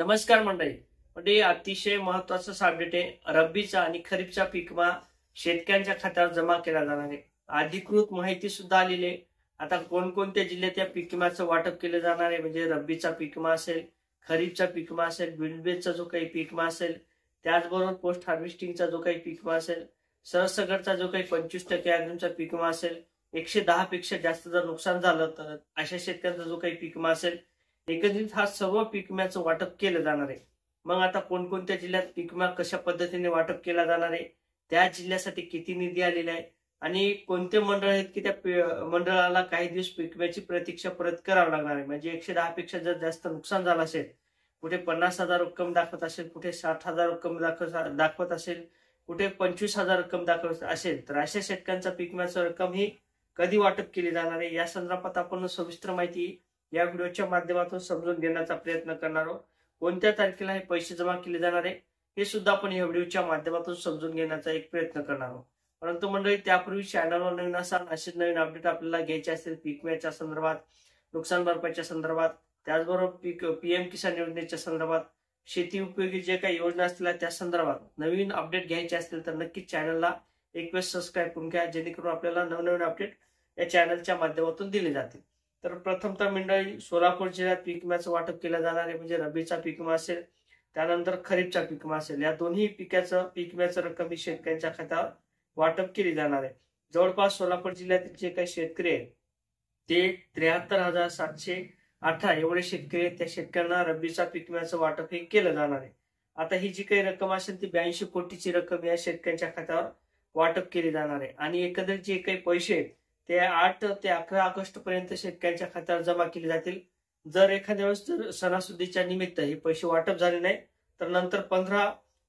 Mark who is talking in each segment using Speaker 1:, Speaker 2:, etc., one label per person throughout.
Speaker 1: नमस्कार मंडळी. म्हणजे अतिशय महत्वाचं अपडेट आहे. रब्बीचा आणि खरीपचा पीक विमा शेतकऱ्यांच्या खात्यावर जमा केला जाणार आहे. अधिकृत माहिती सुद्धा आलेली आहे. आता कोणकोणत्या जिल्ह्यात या पीक विम्याचं वाटप केलं जाणार आहे, म्हणजे रब्बीचा पीक विमा असेल, खरीपचा पीक विमा असेल, विल्बेजचा जो काही पीक विमा असेल, त्याचबरोबर पोस्ट हार्वेस्टिंगचा जो काही पीक विमा असेल, सरसगटचा जो काही 25% अग्रिमचा पीक विमा असेल, 110 पेक्षा जास्त जर नुकसान झालं तर अशा शेतकऱ्यांचा जो काही पीक विमा असेल, एकंदरीत हा सर्व पीक विम्याचं वाटप केलं जाणार आहे. मग आता कोणकोणत्या जिल्ह्यात पीक विमा कशा पद्धतीने वाटप केला जाणार आहे, त्या जिल्ह्यासाठी किती निधी आलेला आहे आणि कोणते मंडळ आहेत की त्या मंडळाला काही दिवस पीक विम्याची प्रतीक्षा परत करावी लागणार आहे. म्हणजे 110 पेक्षा जर जास्त नुकसान झालं असेल, कुठे 50,000 रक्कम दाखवत असेल, कुठे 60,000 रक्कम दाखवत असेल, कुठे 25,000 रक्कम दाखवत असेल, तर अशा शेतकऱ्यांचा पीक विम्याची रक्कम ही कधी वाटप केली जाणार आहे या संदर्भात आपण सविस्तर माहिती या व्हिडिओच्या माध्यमातून समजून घेण्याचा प्रयत्न करणार आहोत. कोणत्या तारखेला हे पैसे जमा केले जाणार आहे हे सुद्धा आपण या व्हिडिओच्या माध्यमातून समजून घेण्याचा एक प्रयत्न करणार आहोत. परंतु मंडळी, त्यापूर्वी चॅनलवर नवीन असाल, असेच नवीन अपडेट आपल्याला घ्यायचे असतील पीक विम्याच्या संदर्भात, नुकसान भरपाईच्या संदर्भात, त्याचबरोबर पीएम किसान योजनेच्या संदर्भात, शेती उपयोगी जे काही योजना असतील त्या संदर्भात नवीन अपडेट घ्यायचे असतील तर नक्कीच चॅनलला एक वेळ सबस्क्राईब करून घ्या, जेणेकरून आपल्याला नवनवीन अपडेट या चॅनलच्या माध्यमातून दिले जातील. तर प्रथमतः मंडळी, सोलापूर जिल्ह्यात पीक विम्याचं वाटप केलं जाणार आहे. म्हणजे रब्बीचा पीक विमा असेल, त्यानंतर खरीपचा पीक विमा असेल, या दोन्ही पीक विम्याचं रक्कम ही शेतकऱ्यांच्या खात्यावर वाटप केली जाणार आहे. जवळपास सोलापूर जिल्ह्यातील जे काही शेतकरी आहेत ते 73,718 एवढे शेतकरी आहेत. त्या शेतकऱ्यांना रब्बीचा पीक विम्याचं वाटप हे केलं जाणार आहे. आता ही जी काही रक्कम असेल ती 82 कोटीची रक्कम या शेतकऱ्यांच्या खात्यावर वाटप केली जाणार आहे. आणि एकंदरीत जे काही पैसे आहेत ते 8 ते 11 ऑगस्ट पर्यंत शेतकऱ्यांच्या खात्यावर जमा केले जातील. जर एखाद्या वेळेस जर सणासुदीच्या निमित्त हे पैसे वाटप झाले नाही तर नंतर 15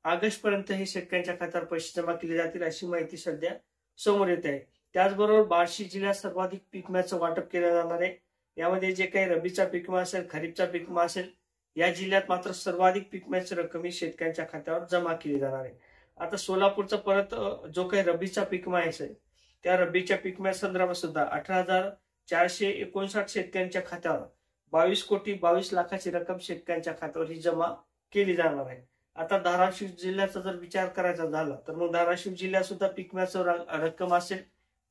Speaker 1: ऑगस्ट पर्यंत हे शेतकऱ्यांच्या खात्यावर पैसे जमा केले जातील, अशी माहिती सध्या समोर येत आहे. त्याचबरोबर बार्शी जिल्ह्यात सर्वाधिक पीक विम्याचं वाटप केलं जाणार आहे. यामध्ये जे काही रब्बीचा पीक विमा असेल, खरीपचा पीक विमा असेल, या जिल्ह्यात मात्र सर्वाधिक पीक विम्याची रक्कम ही शेतकऱ्यांच्या खात्यावर जमा केली जाणार आहे. आता सोलापूरचा परत जो काही रब्बीचा पीक विमा आहे त्या रब्बीच्या पीक विम्या संदर्भात सुद्धा 18,459 शेतकऱ्यांच्या खात्यावर 22,22,00,000ची रक्कम शेतकऱ्यांच्या खात्यावर ही जमा केली जाणार आहे. आता धाराशिव जिल्ह्याचा जर विचार करायचा झाला तर मग धाराशिव जिल्ह्यात सुद्धा पीक विम्याचं रक्कम असेल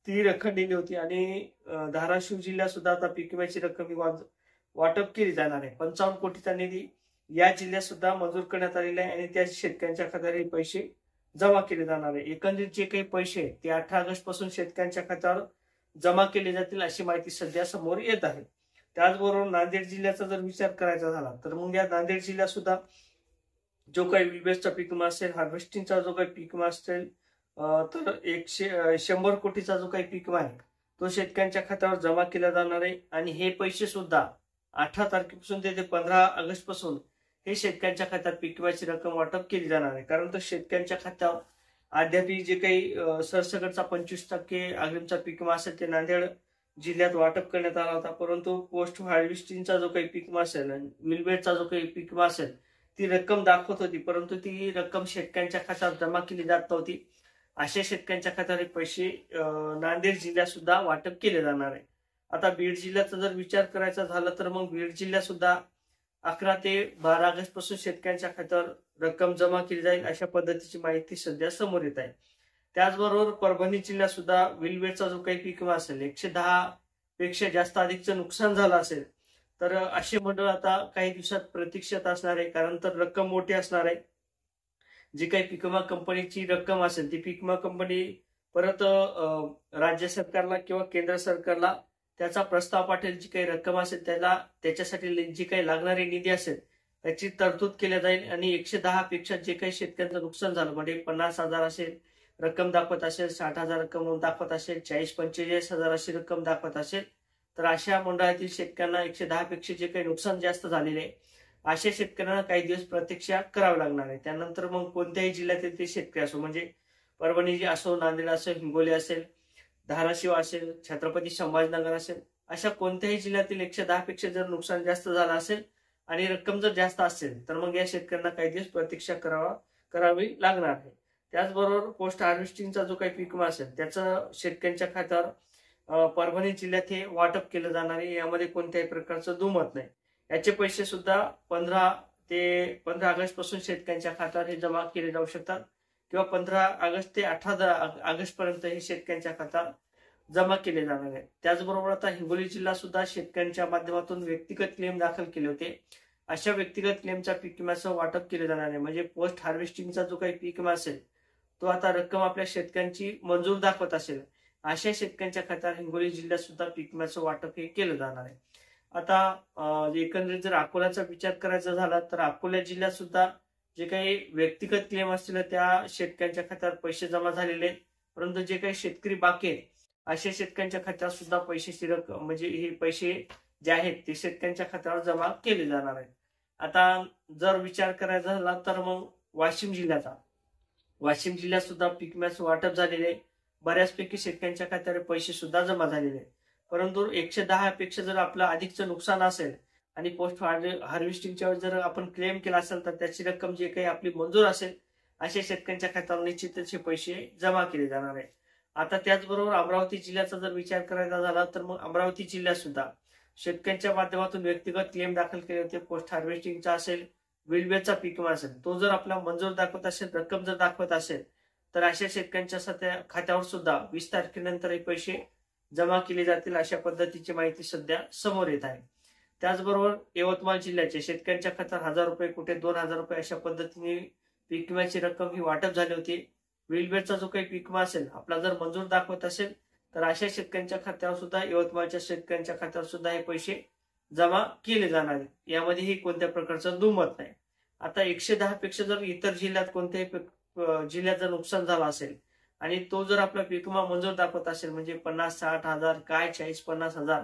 Speaker 1: ती रखडलेली होती आणि धाराशिव जिल्ह्यात सुद्धा आता पीक विम्याची रक्कम ही वाटप केली जाणार आहे. 55 कोटीचा निधी या जिल्ह्यात सुद्धा मंजूर करण्यात आलेला आहे आणि त्या शेतकऱ्यांच्या खात्यावर हे पैसे जमा केले जाणार आहे. एकंदरीत जे काही पैसे ते 18 ऑगस्ट पासून शेतकऱ्यांच्या खात्यावर जमा केले जातील, अशी माहिती सध्या समोर येत आहे. त्याचबरोबर नांदेड जिल्ह्याचा जर विचार करायचा झाला तर मग या नांदेड जिल्ह्यात सुद्धा जो काही विल्बेजचा पीक विमा असेल, हार्वेस्टिंगचा जो काही पीक विमा असेल, तर 100 कोटीचा जो काही पीक विमा आहे तो शेतकऱ्यांच्या खात्यावर जमा केला जाणार आहे. आणि हे पैसे सुद्धा 18 तारखेपासून ते 15 ऑगस्ट पासून हे शेतकऱ्यांच्या खात्यात पीक विम्याची रक्कम वाटप केली जाणार आहे. कारण तर शेतकऱ्यांच्या खात्यावर अद्याप जे काही सरसकटचा 25% अग्रिमचा पीक विमा असेल ते नांदेड जिल्ह्यात वाटप करण्यात आला होता. परंतु पोस्ट हार्वेस्टिंगचा जो काही पीक विमा असेल आणि विल्बेजचा जो काही पीक विमा असेल ती रक्कम दाखवत होती, परंतु ती रक्कम शेतकऱ्यांच्या खात्यावर जमा केली जात नव्हती. अशा शेतकऱ्यांच्या खात्यावर पैसे नांदेड जिल्ह्यात सुद्धा वाटप केले जाणार आहे. आता बीड जिल्ह्याचा जर विचार करायचा झाला तर मग बीड जिल्ह्यात सुद्धा 11 ते 12 ऑगस्ट पासून शेतकऱ्यांच्या खात्यावर रक्कम जमा केली जाईल, अशा पद्धतीची माहिती सध्या समोर येत आहे. त्याचबरोबर परभणी जिल्ह्यात सुद्धा विल्बेजचा जो काही पीक विमा असेल, 110 पेक्षा जास्त अधिकचं नुकसान झालं असेल तर असे मंडळ आता काही दिवसात प्रतीक्षेत असणार आहे. कारण तर रक्कम मोठी असणार आहे. जी काही पीक विमा कंपनीची रक्कम असेल ती पीक विमा कंपनी परत राज्य सरकारला किंवा केंद्र सरकारला त्याचा प्रस्ताव पाठवेल. जी काही रक्कम असेल त्याच्यासाठी जी काही लागणारी निधी असेल त्याची तरतूद केली जाईल. आणि 110 पेक्षा जे काही शेतकऱ्यांचं नुकसान झालं, म्हणजे 50,000 असेल रक्कम दाखवत असेल, 60,000 रक्कम दाखवत असेल, 40-45,000 अशी रक्कम दाखवत असेल, तर अशा मंडळातील शेतकऱ्यांना 110 पेक्षा जे काही नुकसान जास्त झालेले आहे अशा शेतकऱ्यांना काही दिवस प्रतीक्षा करावी लागणार आहे. त्यानंतर मग कोणत्याही जिल्ह्यातील ते शेतकरी असो, म्हणजे परभणी असो, नांदेड असेल, हिंगोली असेल, धाराशिव असेल, छत्रपती संभाजीनगर असेल, अशा कोणत्याही जिल्ह्यातील 110 पेक्षा जर नुकसान जास्त झालं असेल आणि रक्कम जर जास्त असेल तर मग या शेतकऱ्यांना काही दिवस प्रतीक्षा करावी लागणार आहे. त्याचबरोबर पोस्ट हार्वेस्टिंगचा जो काही पीक विमा असेल त्याचं शेतकऱ्यांच्या खात्यावर परभणी जिल्ह्यात हे वाटप केलं जाणार आहे. यामध्ये कोणत्याही प्रकारचं दुमत नाही. याचे पैसे सुद्धा 15 ते 15 ऑगस्ट पासून शेतकऱ्यांच्या खात्यावर हे जमा केले जाऊ शकतात किंवा 15 ऑगस्ट ते 18 ऑगस्ट पर्यंत हे शेतकऱ्यांच्या खात्यावर जमा केले जाणार आहे. त्याचबरोबर आता हिंगोली जिल्हा सुद्धा शेतकऱ्यांच्या माध्यमातून व्यक्तिगत क्लेम दाखल केले होते. अशा व्यक्तिगत क्लेमच्या पीक विम्याचं वाटप केले जाणार आहे. म्हणजे पोस्ट हार्वेस्टिंगचा जो काही पीक विमा असेल तो आता रक्कम आपल्या शेतकऱ्यांची मंजूर दाखवत असेल अशा शेतकऱ्यांच्या खात्यावर हिंगोली जिल्ह्यात सुद्धा पीक विम्याचं वाटप हे केलं जाणार आहे. आता एकंदरीत जर अकोल्याचा विचार करायचा झाला तर अकोला जिल्ह्यात सुद्धा जे काही व्यक्तिगत क्लेम असतील त्या शेतकऱ्यांच्या खात्यावर पैसे जमा झालेले आहेत. परंतु जे काही शेतकरी बाकी आहेत अशा शेतकऱ्यांच्या खात्यावर सुद्धा पैशाची रक्कम म्हणजे हे पैसे जे आहेत ते शेतकऱ्यांच्या खात्यावर जमा केले जाणार आहेत. आता जर विचार करायचा झाला तर मग वाशिम जिल्ह्यात सुद्धा पीक विम्याचं वाटप झालेले आहे. बऱ्याचपैकी शेतकऱ्यांच्या खात्यावर पैसे सुद्धा जमा झालेले आहेत. परंतु 110 पेक्षा जर आपलं अधिकचं नुकसान असेल आणि पोस्ट हार्वेस्टिंगच्या जर आपण क्लेम केला असेल तर त्याची रक्कम जे काही आपली मंजूर असेल अशा शेतकऱ्यांच्या खात्यावर निश्चितच हे पैसे जमा केले जाणार आहे. आता त्याचबरोबर अमरावती जिल्ह्याचा जर विचार करायचा झाला तर मग अमरावती जिल्ह्यात सुद्धा शेतकऱ्यांच्या माध्यमातून व्यक्तिगत क्लेम दाखल केले होते. पोस्ट हार्वेस्टिंगचा असेल, विलवेचा पीक विमा असेल, तो जर आपला मंजूर दाखवत असेल, रक्कम जर दाखवत असेल तर अशा शेतकऱ्यांच्या खात्यावर सुद्धा 20 तारखेनंतर हे पैसे जमा केले जातील अशा पद्धतीची माहिती सध्या समोर येत आहे. त्याचबरोबर यवतमाळ जिल्ह्याचे शेतकऱ्यांच्या खात्यावर 1000 रुपये, कुठे 2000 रुपये अशा पद्धतीने पीक विम्याची रक्कम ही वाटप झाली होती. विलवेचा जो काही पीक विमा असेल आपला जर मंजूर दाखवत असेल तर अशा शेतकऱ्यांच्या खात्यावर सुद्धा, यवतमाळच्या शेतकऱ्यांच्या खात्यावर सुद्धा हे पैसे जमा केले जाणार आहेत. यामध्येही कोणत्या प्रकारचं दुमत नाही. आता 110 पेक्षा जर इतर जिल्ह्यात कोणत्याही जिल्ह्यात जर नुकसान झालं असेल आणि तो जर आपला पीक विमा मंजूर दाखवत असेल म्हणजे 50-60 हजार काय 40-50 हजार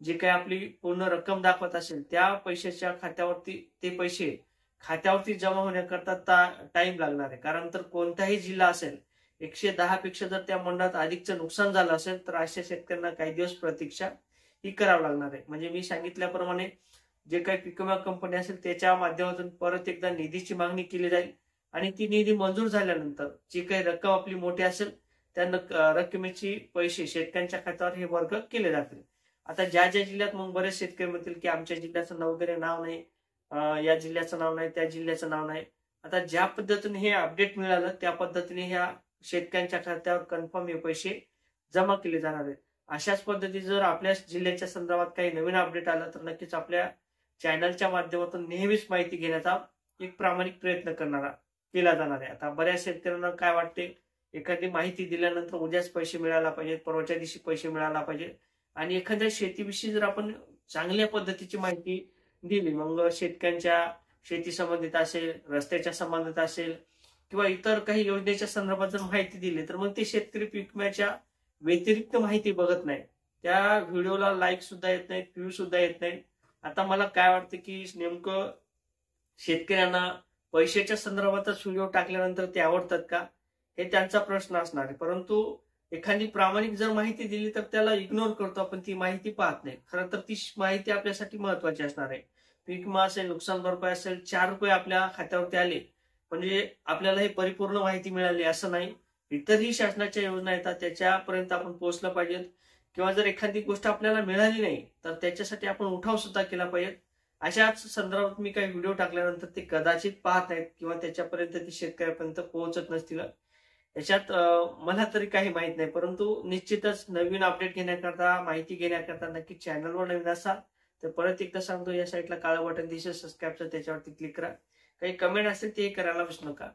Speaker 1: जी काही आपली पूर्ण रक्कम दाखवत असेल त्या पैशाच्या खात्यावरती ते पैसे खात्यावरती जमा होण्याकरता टाइम लागणार आहे. कारण तर कोणताही जिल्हा असेल 110 पेक्षा जर त्या मंडळात अधिकचं नुकसान झालं असेल तर अशा शेतकऱ्यांना काही दिवस प्रतीक्षा ही करावं लागणार आहे. म्हणजे मी सांगितल्याप्रमाणे जे काही पीक विमा कंपनी असेल त्याच्या माध्यमातून परत एकदा निधीची मागणी केली जाईल आणि ती निधी मंजूर झाल्यानंतर जी काही रक्कम आपली मोठी असेल त्या रकमेची पैसे शेतकऱ्यांच्या खात्यावर हे वर्ग केले जातील. आता ज्या जिल्ह्यात मग बरेच शेतकरी म्हणतील की आमच्या जिल्ह्याचं वगैरे नाव नाही, या जिल्ह्याचं नाव नाही, त्या जिल्ह्याचं नाव नाही. आता ज्या पद्धतीने हे अपडेट मिळालं त्या पद्धतीने ह्या शेतकऱ्यांच्या खात्यावर कन्फर्म हे पैसे जमा केले जाणार आहेत. अशाच पद्धतीने जर आपल्या जिल्ह्याच्या संदर्भात काही नवीन अपडेट आलं तर नक्कीच आपल्या चॅनलच्या माध्यमातून नेहमीच माहिती घेण्याचा एक प्रामाणिक प्रयत्न केला जाणार आहे. आता बऱ्याच शेतकऱ्यांना काय वाटते, एखादी माहिती दिल्यानंतर उद्याच पैसे मिळायला पाहिजेत, परवाच्या दिवशी पैसे मिळायला पाहिजे आणि एखाद्या शेतीविषयी जर आपण चांगल्या पद्धतीची माहिती दिली, मग शेतकऱ्यांच्या शेती संबंधित असेल, रस्त्याच्या संबंधित असेल किंवा इतर काही योजनेच्या संदर्भात जर माहिती दिली तर मग ते शेतकरी पीक विम्याच्या व्यतिरिक्त माहिती बघत नाही, त्या व्हिडिओला लाईक सुद्धा येत नाहीत, व्ह्यू सुद्धा येत नाहीत. आता मला काय वाटतं की नेमकं शेतकऱ्यांना पैशाच्या संदर्भातच व्हिडिओ टाकल्यानंतर ते आवडतात का हे त्यांचा प्रश्न असणार आहे. परंतु एखादी प्रामाणिक जर माहिती दिली तर त्याला इग्नोर करतो आपण, ती माहिती पाहत नाही. खरं तर ती माहिती आपल्यासाठी महत्वाची असणार आहे. पीक विमा असेल, नुकसान भरपाई असेल, 4 रुपये आपल्या खात्यावरती आले म्हणजे आपल्याला ही परिपूर्ण माहिती मिळाली असं नाही. इतरही शासनाच्या योजना येतात त्याच्यापर्यंत आपण पोहोचलं पाहिजे किंवा जर एखादी गोष्ट आपल्याला मिळाली नाही तर त्याच्यासाठी आपण उठाव सुद्धा केला पाहिजे. अशाच संदर्भात मी काही व्हिडिओ टाकल्यानंतर ते कदाचित पाहत नाहीत किंवा त्याच्यापर्यंत ती शेतकऱ्यापर्यंत पोहोचत नसतील. याच्यात मला तरी काही माहित नाही. परंतु निश्चितच नवीन अपडेट घेण्याकरता, माहिती घेण्याकरता नक्की चॅनलवर नवीन असाल तर परत एकदा सांगतो, या साईडला काळं बटन दिसेल सबस्क्राईबचं, त्याच्यावरती क्लिक करा. काही कमेंट असेल ते करायला विसरू नका.